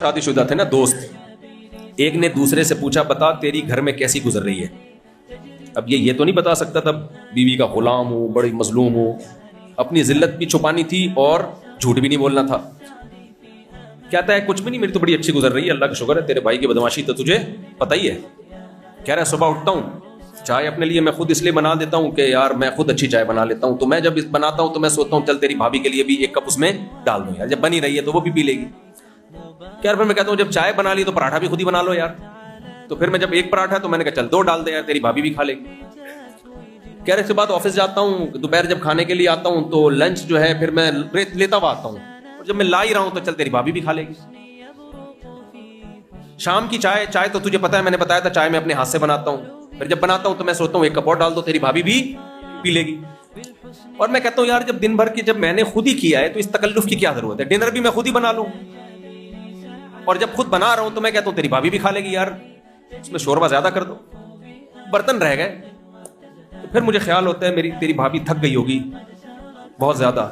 शादीशुदा थे ना दोस्त, एक ने दूसरे से पूछा बता तेरी घर में कैसी गुजर रही है। अब ये तो नहीं बता सकता था बीवी का गुलाम हूँ, बड़ी मजलूम हूँ, अपनी जिल्लत भी छुपानी थी और झूठ भी नहीं बोलना था। कहता है कुछ भी नहीं, मेरी तो बड़ी अच्छी गुजर रही है, अल्लाह का शुक्र है। तेरे भाई की बदमाशी तो तुझे पता ही है। कह रहा है सुबह उठता हूँ, चाय अपने लिए मैं खुद इसलिए बना देता हूँ कि यार मैं खुद अच्छी चाय बना लेता हूँ, तो मैं जब बनाता हूँ तो मैं सोचता हूँ चल तेरी भाभी के लिए भी एक कप उसमें डाल दूँ यार, जब बनी रही है तो वो भी पी लेगी। यार फिर मैं कहता हूँ जब चाय बना ली तो पराठा भी खुद ही बना लो यार। तो फिर मैं जब एक पराठा तो मैंने कहा चल दो डाल दे यार, तेरी भाभी भी खा लेगी। कह रहे इसके बाद ऑफिस जाता हूँ, दोपहर जब खाने के लिए आता हूँ तो लंच जो है फिर मैं लेता हुआ आता हूँ, और जब मैं ला ही रहा हूँ तो चल तेरी भाभी भी खा लेगी। शाम की चाय तो तुझे पता है, मैंने बताया था चाय मैं अपने हाथ से बनाता हूँ, फिर जब बनाता हूँ तो मैं सोचता हूँ एक कप और डाल दो, तेरी भाभी भी पी लेगी। और मैं कहता हूँ यार जब दिन भर की जब मैंने खुद ही किया है तो इस तकल्लुफ की क्या जरूरत है, डिनर भी मैं खुद ही बना लूं, और जब खुद बना रहा हूं तो मैं कहता हूं तेरी भाभी भी खा लेगी यार, उसमें शोरबा ज्यादा कर दो। बर्तन रह गए तो फिर मुझे ख्याल होता है मेरी तेरी भाभी थक गई होगी बहुत ज्यादा,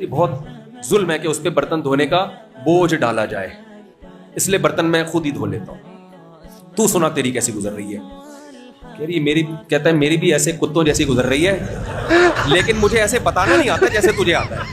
ये बहुत जुल्म है कि उस पर बर्तन धोने का बोझ डाला जाए, इसलिए बर्तन मैं खुद ही धो लेता हूं। तू सुना तेरी कैसी गुजर रही है। कह रही मेरी, कहता है मेरी भी ऐसे कुत्तों जैसी गुजर रही है, लेकिन मुझे ऐसे बताना नहीं आता जैसे तुझे आता है।